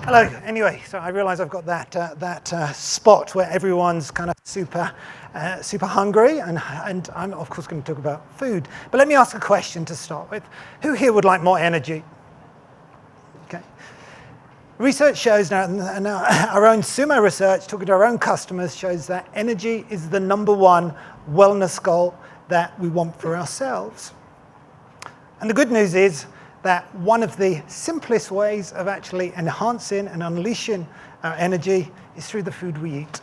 Hello. Anyway, so I realise I've got that spot where everyone's kind of super hungry, and I'm of course going to talk about food. But let me ask a question to start with. Who here would like more energy? Okay. Research shows now, and our own Sumo research, talking to our own customers, shows that energy is the #1 wellness goal that we want for ourselves. And the good news is that one of the simplest ways of actually enhancing and unleashing our energy is through the food we eat.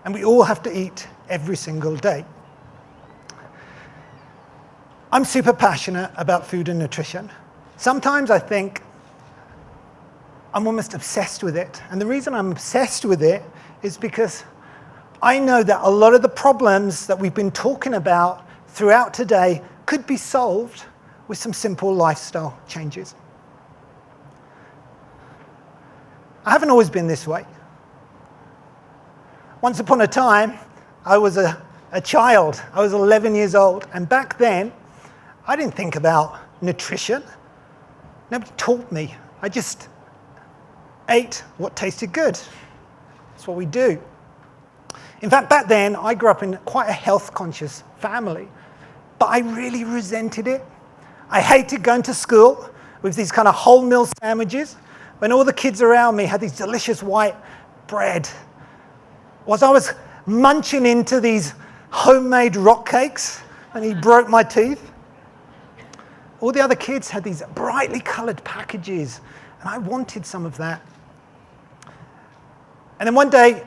And we all have to eat every single day. I'm super passionate about food and nutrition. Sometimes I think I'm almost obsessed with it. And the reason I'm obsessed with it is because I know that a lot of the problems that we've been talking about throughout today could be solved with some simple lifestyle changes. I haven't always been this way. Once upon a time, I was a child. I was 11 years old. And back then, I didn't think about nutrition. Nobody taught me. I just ate what tasted good. That's what we do. In fact, back then, I grew up in quite a health-conscious family, but I really resented it. I hated going to school with these kind of wholemeal sandwiches when all the kids around me had these delicious white bread. Whilst I was munching into these homemade rock cakes and he broke my teeth. All the other kids had these brightly coloured packages and I wanted some of that. And then one day,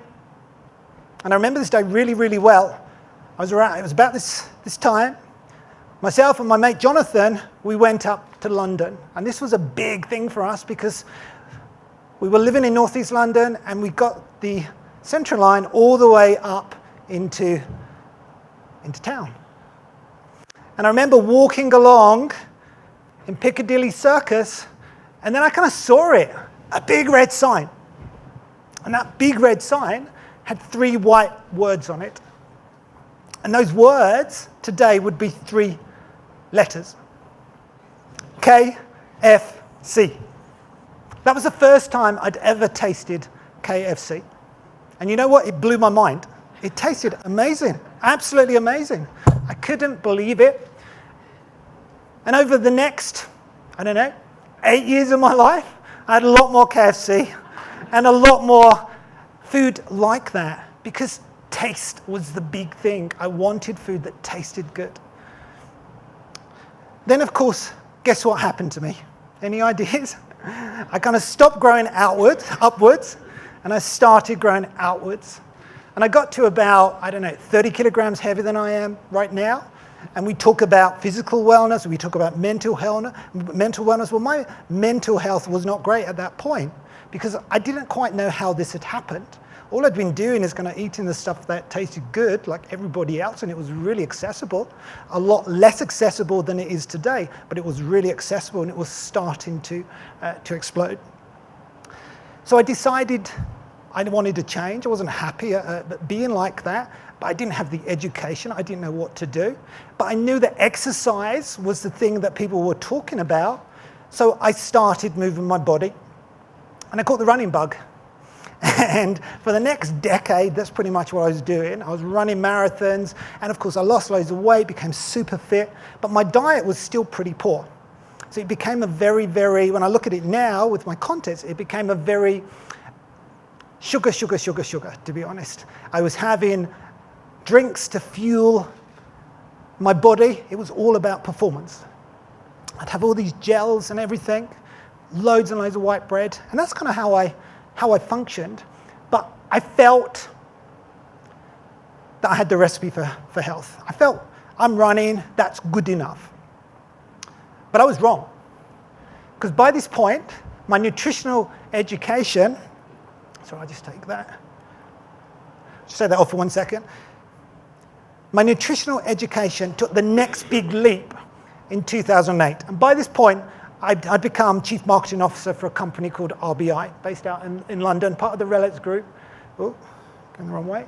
and I remember this day really, really well, it was about this time, myself and my mate Jonathan, we went up to London. And this was a big thing for us because we were living in northeast London and we got the Central Line all the way up into town. And I remember walking along in Piccadilly Circus and then I kind of saw it, a big red sign. And that big red sign had 3 white words on it. And those words today would be 3 letters. KFC. That was the first time I'd ever tasted KFC. And you know what? It blew my mind. It tasted amazing, absolutely amazing. I couldn't believe it. And over the next, 8 years of my life, I had a lot more KFC and a lot more food like that because taste was the big thing. I wanted food that tasted good. Then, of course, guess what happened to me? Any ideas? I kind of stopped growing upwards, and I started growing outwards. And I got to about, 30 kilograms heavier than I am right now. And we talk about physical wellness, we talk about mental wellness. Well, my mental health was not great at that point because I didn't quite know how this had happened. All I'd been doing is kind of eating the stuff that tasted good like everybody else, and it was really accessible, a lot less accessible than it is today, but it was really accessible and it was starting to explode. So I decided I wanted to change. I wasn't happy at being like that, but I didn't have the education. I didn't know what to do. But I knew that exercise was the thing that people were talking about, so I started moving my body, and I caught the running bug. And for the next decade, that's pretty much what I was doing. I was running marathons, and of course I lost loads of weight, became super fit, but my diet was still pretty poor. So it became a very, when I look at it now with my context, it became a very sugar, to be honest. I was having drinks to fuel my body. It was all about performance. I'd have all these gels and everything, loads and loads of white bread, and that's kind of how I functioned, but I felt that I had the recipe for health. I felt I'm running, that's good enough. But I was wrong, because by this point, my nutritional education, so I'll just take that, just say that off for 1 second. My nutritional education took the next big leap in 2008, and by this point, I'd become Chief Marketing Officer for a company called RBI, based out in London, part of the Relics Group. Oh, going the wrong way.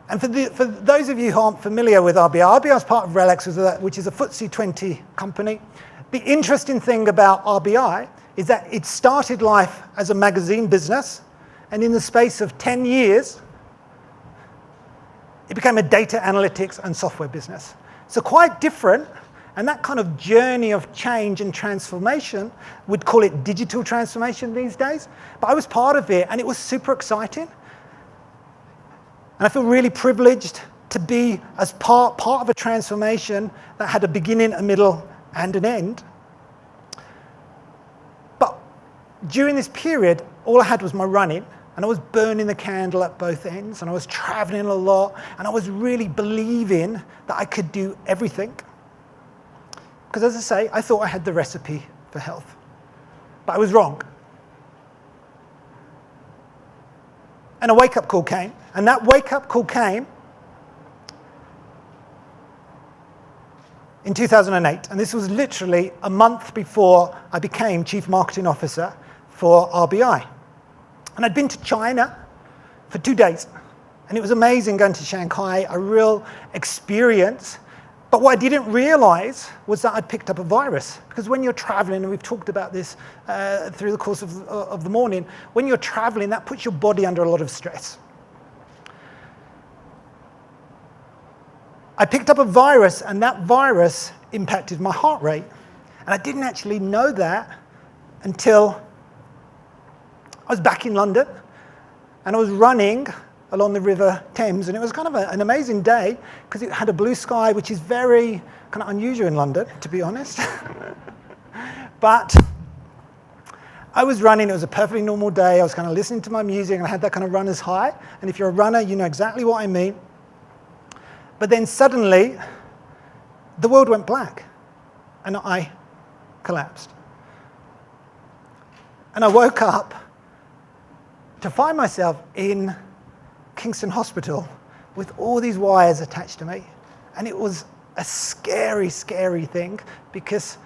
And for those of you who aren't familiar with RBI, RBI is part of RELX, which is a FTSE 20 company. The interesting thing about RBI is that it started life as a magazine business, and in the space of 10 years, it became a data analytics and software business. So quite different, and that kind of journey of change and transformation, we'd call it digital transformation these days, but I was part of it, and it was super exciting. And I feel really privileged to be as part of a transformation that had a beginning, a middle, and an end. But during this period, all I had was my running, and I was burning the candle at both ends, and I was traveling a lot, and I was really believing that I could do everything. Because as I say, I thought I had the recipe for health, but I was wrong. And a wake-up call came, and that wake-up call came in 2008, and this was literally a month before I became Chief Marketing Officer for RBI. And I'd been to China for 2 days, and it was amazing going to Shanghai, a real experience. But what I didn't realize was that I'd picked up a virus. Because when you're traveling, and we've talked about this through the course of the morning, when you're traveling, that puts your body under a lot of stress. I picked up a virus, and that virus impacted my heart rate. And I didn't actually know that until I was back in London, and I was running along the River Thames, and it was kind of an amazing day because it had a blue sky, which is very kind of unusual in London, to be honest. But I was running, it was a perfectly normal day, I was kind of listening to my music, and I had that kind of runner's high, and if you're a runner, you know exactly what I mean. But then suddenly, the world went black, and I collapsed. And I woke up to find myself in Kingston Hospital with all these wires attached to me. And it was a scary, scary thing because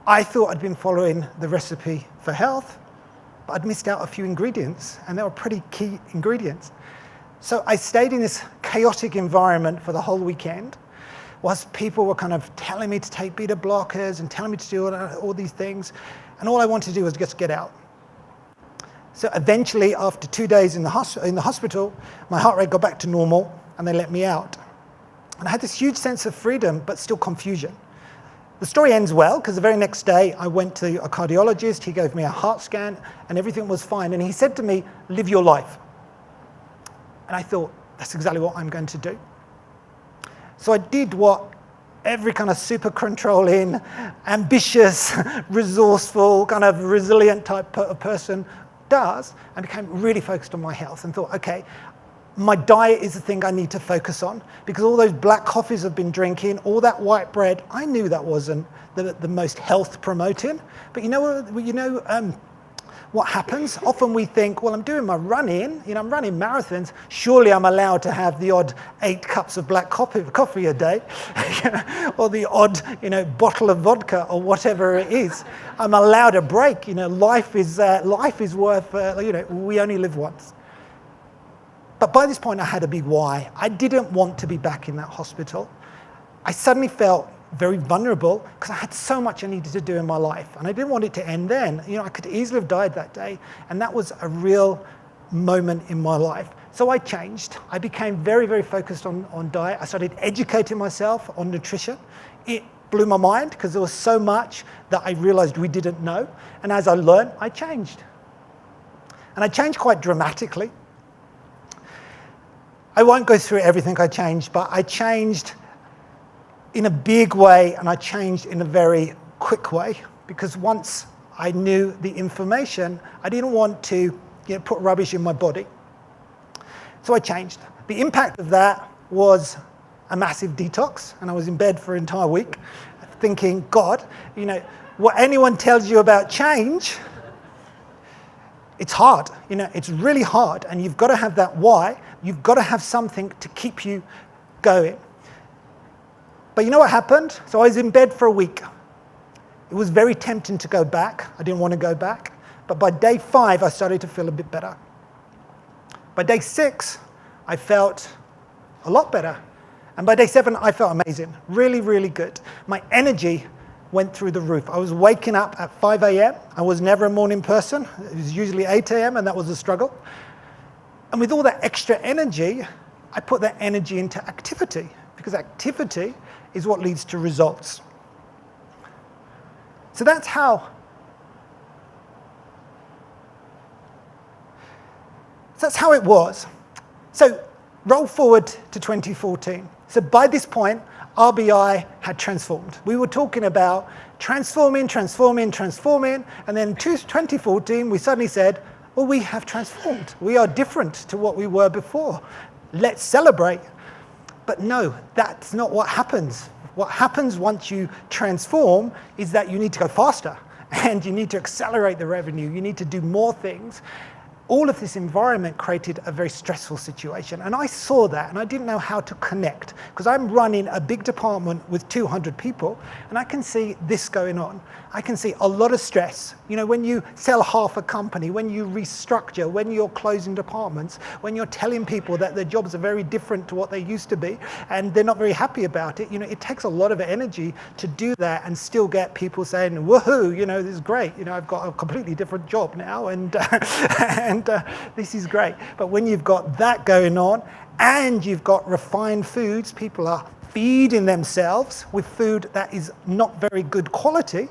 I thought I'd been following the recipe for health, but I'd missed out a few ingredients, and they were pretty key ingredients. So I stayed in this chaotic environment for the whole weekend, whilst people were kind of telling me to take beta blockers and telling me to do all these things, and all I wanted to do was just get out. So eventually, after 2 days in the hospital, my heart rate got back to normal, and they let me out. And I had this huge sense of freedom, but still confusion. The story ends well, because the very next day, I went to a cardiologist, he gave me a heart scan, and everything was fine. And he said to me, live your life. And I thought, that's exactly what I'm going to do. So I did what every kind of super controlling, ambitious, resourceful, kind of resilient type of person does, and became really focused on my health and thought, okay, my diet is the thing I need to focus on, because all those black coffees I've been drinking, all that white bread, I knew that wasn't the most health promoting. But what happens? Often we think, well, I'm doing my running, I'm running marathons, surely I'm allowed to have the odd 8 cups of black coffee a day, or the odd, bottle of vodka, or whatever it is. I'm allowed a break. Life is worth, we only live once. But by this point, I had a big why. I didn't want to be back in that hospital. I suddenly felt very vulnerable because I had so much I needed to do in my life, and I didn't want it to end then. I could easily have died that day, and that was a real moment in my life. So I changed. I became very, very focused on diet. I started educating myself on nutrition. It blew my mind because there was so much that I realized we didn't know, and as I learned, I changed. And I changed quite dramatically. I won't go through everything I changed, but I changed in a big way, and I changed in a very quick way, because once I knew the information, I didn't want to put rubbish in my body. So I changed. The impact of that was a massive detox, and I was in bed for an entire week thinking, God, what anyone tells you about change, it's hard. It's really hard, and you've got to have that why. You've got to have something to keep you going. But you know what happened? So I was in bed for a week. It was very tempting to go back. I didn't want to go back. But by day 5, I started to feel a bit better. By day 6, I felt a lot better. And by day 7, I felt amazing, really, really good. My energy went through the roof. I was waking up at 5 a.m. I was never a morning person. It was usually 8 a.m. and that was a struggle. And with all that extra energy, I put that energy into activity, because activity is what leads to results. So that's how it was. So roll forward to 2014. So by this point, RBI had transformed. We were talking about transforming, and then in 2014, we suddenly said, well, we have transformed. We are different to what we were before. Let's celebrate. But no, that's not what happens. What happens once you transform is that you need to go faster, and you need to accelerate the revenue. You need to do more things. All of this environment created a very stressful situation. And I saw that, and I didn't know how to connect, because I'm running a big department with 200 people, and I can see this going on. I can see a lot of stress. You know, when you sell half a company, when you restructure, when you're closing departments, when you're telling people that their jobs are very different to what they used to be, and they're not very happy about it, you know, it takes a lot of energy to do that and still get people saying, woohoo, you know, this is great. You know, I've got a completely different job now, and this is great. But when you've got that going on, and you've got refined foods, people are feeding themselves with food that is not very good quality.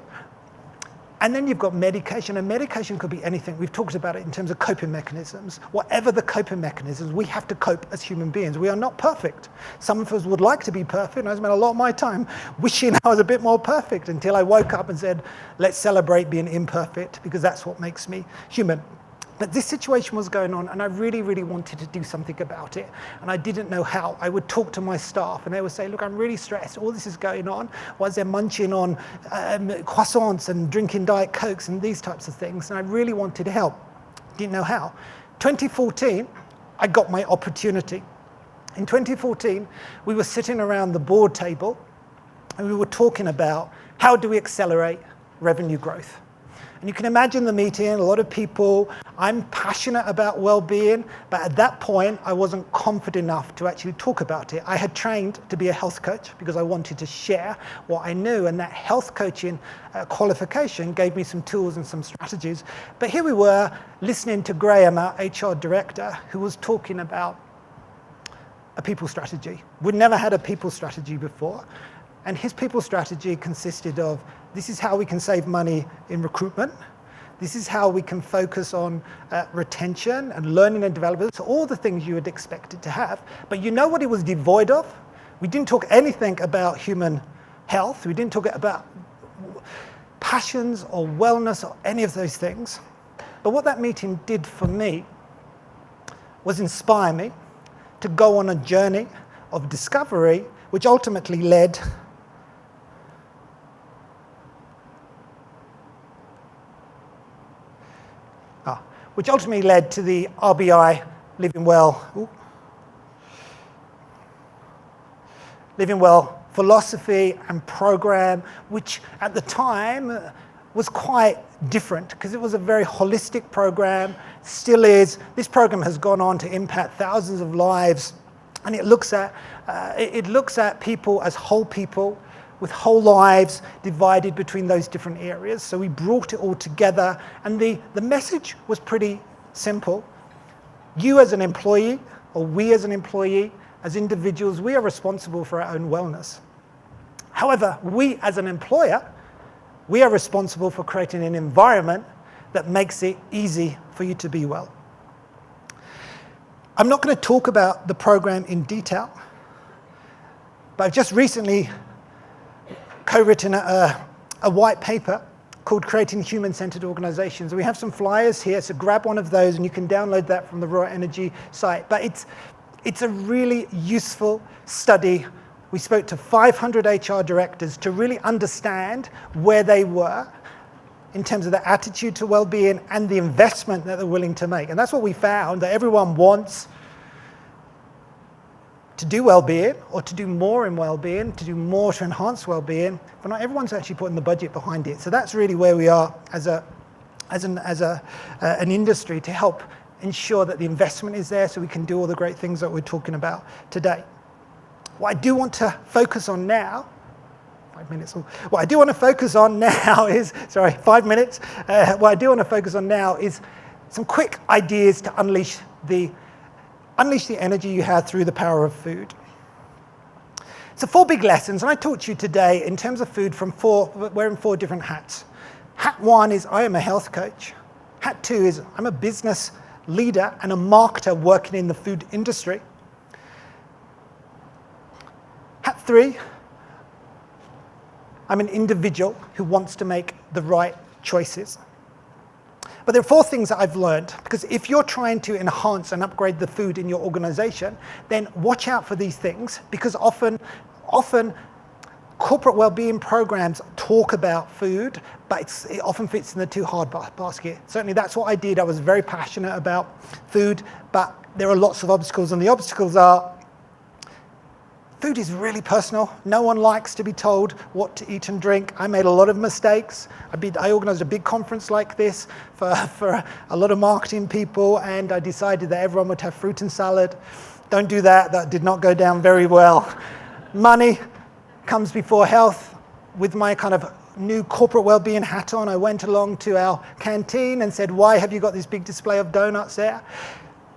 And then you've got medication, and medication could be anything. We've talked about it in terms of coping mechanisms. Whatever the coping mechanisms, we have to cope as human beings. We are not perfect. Some of us would like to be perfect, and I spent a lot of my time wishing I was a bit more perfect until I woke up and said, let's celebrate being imperfect, because that's what makes me human. But this situation was going on, and I really, really wanted to do something about it. And I didn't know how. I would talk to my staff, and they would say, look, I'm really stressed. All this is going on. Why is there munching on croissants and drinking Diet Cokes and these types of things? And I really wanted to help. Didn't know how. 2014, I got my opportunity. In 2014, we were sitting around the board table, and we were talking about how do we accelerate revenue growth. And you can imagine the meeting, a lot of people. I'm passionate about well-being, but at that point, I wasn't confident enough to actually talk about it. I had trained to be a health coach because I wanted to share what I knew, and that health coaching qualification gave me some tools and some strategies. But here we were, listening to Graham, our HR director, who was talking about a people strategy. We'd never had a people strategy before. And his people strategy consisted of, this is how we can save money in recruitment. This is how we can focus on retention and learning and development. So all the things you would expect it to have. But you know what it was devoid of? We didn't talk anything about human health. We didn't talk about passions or wellness or any of those things. But what that meeting did for me was inspire me to go on a journey of discovery, which ultimately led to the RBI Living Well philosophy and program, which at the time was quite different because it was a very holistic program, still is. This program has gone on to impact thousands of lives, and it looks at people as whole people with whole lives divided between those different areas. So we brought it all together, and the message was pretty simple. You as an employee, or we as an employee, as individuals, we are responsible for our own wellness. However, we as an employer, we are responsible for creating an environment that makes it easy for you to be well. I'm not going to talk about the program in detail, but I've just recently co-written a white paper called Creating Human-Centered Organizations. We have some flyers here, so grab one of those and you can download that from the Raw Energy site. But it's a really useful study. We spoke to 500 HR directors to really understand where they were in terms of their attitude to well-being and the investment that they're willing to make. And that's what we found, that everyone wants to do well-being or to do more in well-being, to do more to enhance well-being, but not everyone's actually putting the budget behind it. So that's really where we are as an industry to help ensure that the investment is there so we can do all the great things that we're talking about today. What I do want to focus on now, 5 minutes, what I do want to focus on now is, 5 minutes. What I do want to focus on now is some quick ideas to unleash the energy you have through the power of food. So 4 big lessons, and I taught you today in terms of food wearing 4 different hats. Hat 1 is I am a health coach. Hat 2 is I'm a business leader and a marketer working in the food industry. Hat 3, I'm an individual who wants to make the right choices. But there are 4 things that I've learned, because if you're trying to enhance and upgrade the food in your organization, then watch out for these things, because often corporate well-being programs talk about food, but it often fits in the too hard basket. Certainly that's what I did. I was very passionate about food, but there are lots of obstacles, and the obstacles are food is really personal. No one likes to be told what to eat and drink. I made a lot of mistakes. I organized a big conference like this for a lot of marketing people, and I decided that everyone would have fruit and salad. Don't do that. That did not go down very well. Money comes before health. With my kind of new corporate well-being hat on, I went along to our canteen and said, why have you got this big display of donuts there?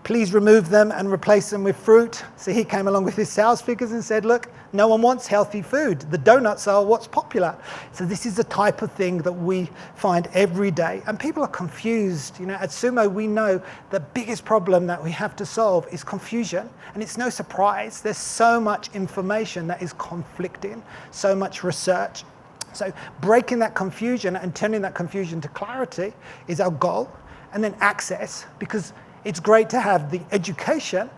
Please remove them and replace them with fruit. So he came along with his sales figures and said, look, no one wants healthy food. The donuts are what's popular. So this is the type of thing that we find every day. And people are confused. At Sumo, we know the biggest problem that we have to solve is confusion. And it's no surprise. There's so much information that is conflicting, so much research. So breaking that confusion and turning that confusion to clarity is our goal. And then access, because it's great to have the education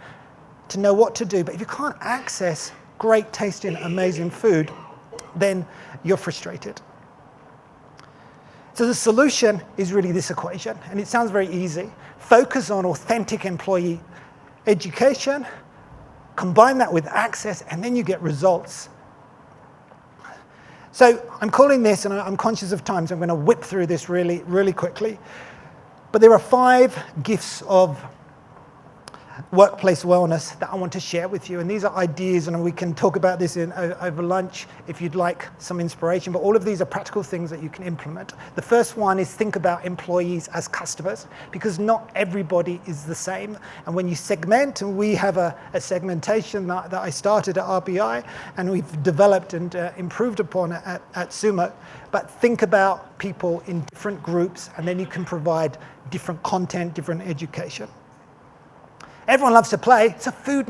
to know what to do, but if you can't access great tasting, amazing food, then you're frustrated. So the solution is really this equation, and it sounds very easy. Focus on authentic employee education, combine that with access, and then you get results. So I'm calling this, and I'm conscious of time, so I'm going to whip through this really, really quickly. But there are 5 gifts of workplace wellness that I want to share with you. And these are ideas, and we can talk about this over lunch if you'd like some inspiration. But all of these are practical things that you can implement. The first one is think about employees as customers, because not everybody is the same. And when you segment, and we have a segmentation that I started at RBI, and we've developed and improved upon at Sumo. But think about people in different groups, and then you can provide different content, different education. Everyone loves to play, so food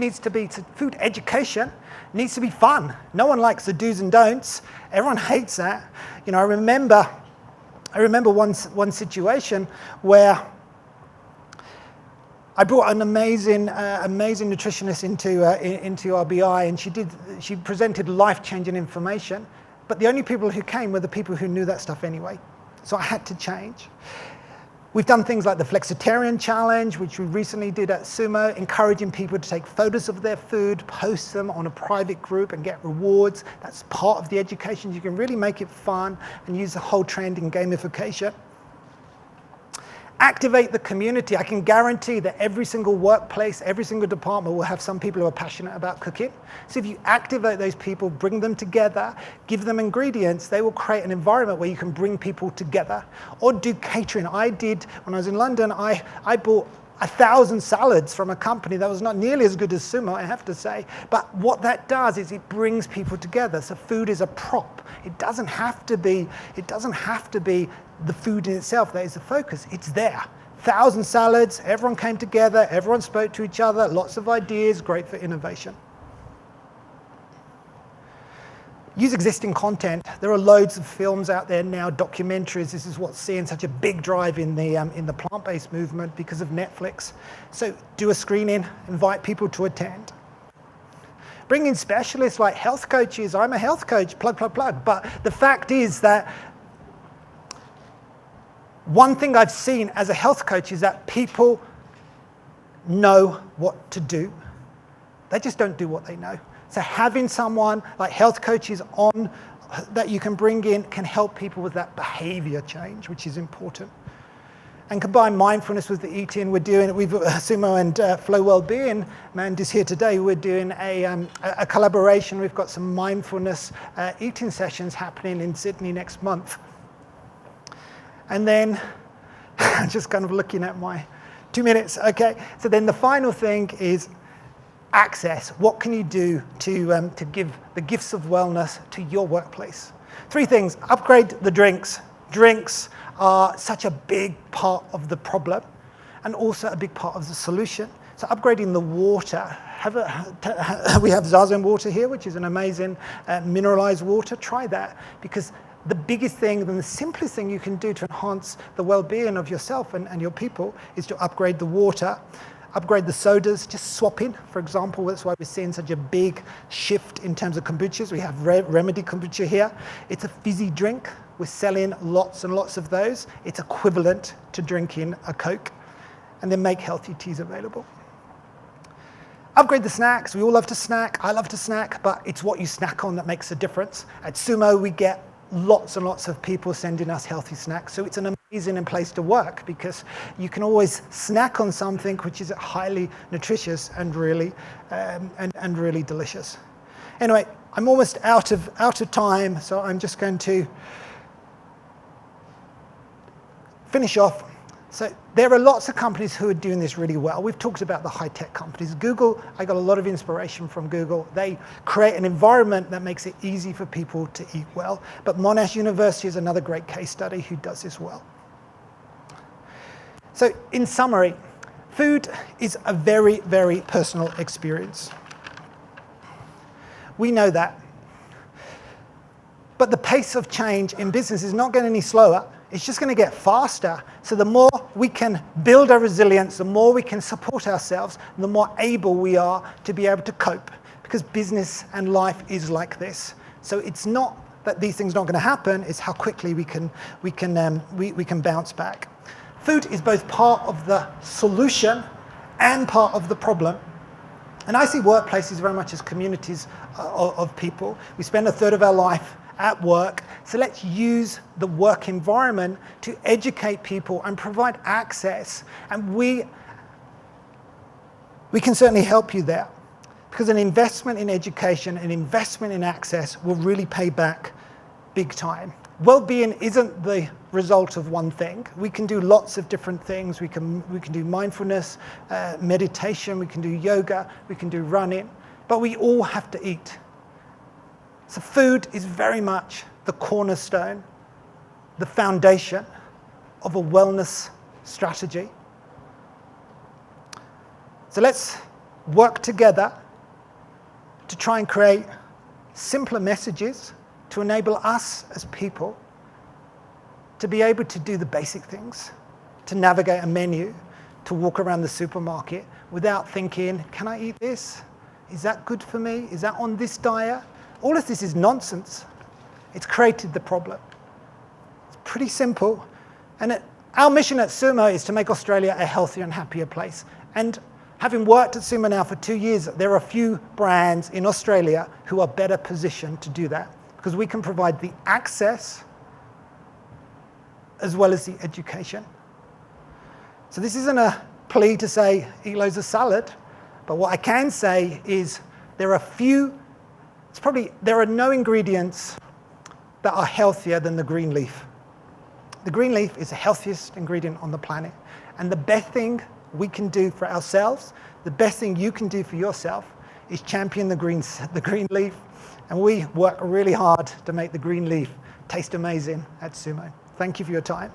education needs to be fun. No one likes the do's and don'ts. Everyone hates that. I remember one situation where I brought an amazing nutritionist into RBI, and she presented life-changing information. But the only people who came were the people who knew that stuff anyway. So I had to change. We've done things like the Flexitarian Challenge, which we recently did at Sumo, encouraging people to take photos of their food, post them on a private group and get rewards. That's part of the education. You can really make it fun and use the whole trend in gamification. Activate the community. I can guarantee that every single workplace, every single department will have some people who are passionate about cooking. So if you activate those people, bring them together, give them ingredients, they will create an environment where you can bring people together. Or do catering. When I was in London, I bought 1,000 salads from a company that was not nearly as good as Sumo, I have to say. But what that does is it brings people together. So food is a prop. It doesn't have to be the food in itself that is the focus. It's there. 1,000 salads, everyone came together, everyone spoke to each other, lots of ideas, great for innovation. Use existing content. There are loads of films out there now, documentaries. This is what's seeing such a big drive in the plant-based movement because of Netflix. So do a screening, invite people to attend. Bring in specialists like health coaches. I'm a health coach, plug. But the fact is that one thing I've seen as a health coach is that people know what to do. They just don't do what they know. So having someone like health coaches on that you can bring in can help people with that behavior change, which is important. and combine mindfulness with the eating. We've Sumo and Flow Wellbeing, Mandy's here today. We're doing a collaboration. We've got some mindfulness eating sessions happening in Sydney next month. And then, I'm just kind of looking at my 2 minutes, okay. So then the final thing is access. What can you do to give the gifts of wellness to your workplace? 3 things. Upgrade the drinks. Drinks are such a big part of the problem and also a big part of the solution. So upgrading the water. We have Zazen water here, which is an amazing mineralized water. Try that, because the biggest thing and the simplest thing you can do to enhance the well-being of yourself and your people is to upgrade the water. Upgrade the sodas, just swap in, for example. That's why we're seeing such a big shift in terms of kombuchas. We have Remedy kombucha here. It's a fizzy drink. We're selling lots and lots of those. It's equivalent to drinking a Coke. And then make healthy teas available. Upgrade the snacks. We all love to snack. I love to snack, but it's what you snack on that makes a difference. At Sumo, we get lots and lots of people sending us healthy snacks. So it's an amazing place to work, because you can always snack on something which is highly nutritious and really really delicious. Anyway, I'm almost out of time, so I'm just going to finish off. So there are lots of companies who are doing this really well. We've talked about the high-tech companies. Google, I got a lot of inspiration from Google. They create an environment that makes it easy for people to eat well. But Monash University is another great case study who does this well. So in summary, food is a very, very personal experience. We know that. But the pace of change in business is not getting any slower. It's just going to get faster. So the more we can build our resilience, the more we can support ourselves, the more able we are to be able to cope. Because business and life is like this. So it's not that these things are not going to happen, it's how quickly we can bounce back. Food is both part of the solution and part of the problem. And I see workplaces very much as communities of people. We spend a third of our life at work, so let's use the work environment to educate people and provide access. And we can certainly help you there, because an investment in education, an investment in access will really pay back big time. Well-being isn't the result of one thing. We can do lots of different things. We can do mindfulness, meditation, we can do yoga, we can do running, but we all have to eat. So food is very much the cornerstone, the foundation of a wellness strategy. So let's work together to try and create simpler messages to enable us as people to be able to do the basic things, to navigate a menu, to walk around the supermarket without thinking, can I eat this? Is that good for me? Is that on this diet? All of this is nonsense. It's created the problem. It's pretty simple. And our mission at Sumo is to make Australia a healthier and happier place. And having worked at Sumo now for 2 years, there are a few brands in Australia who are better positioned to do that, because we can provide the access as well as the education. So this isn't a plea to say, eat loads of salad, but what I can say is there are no ingredients that are healthier than the green leaf. The green leaf is the healthiest ingredient on the planet. And the best thing we can do for ourselves, the best thing you can do for yourself, is champion the green leaf. And we work really hard to make the green leaf taste amazing at Sumo. Thank you for your time.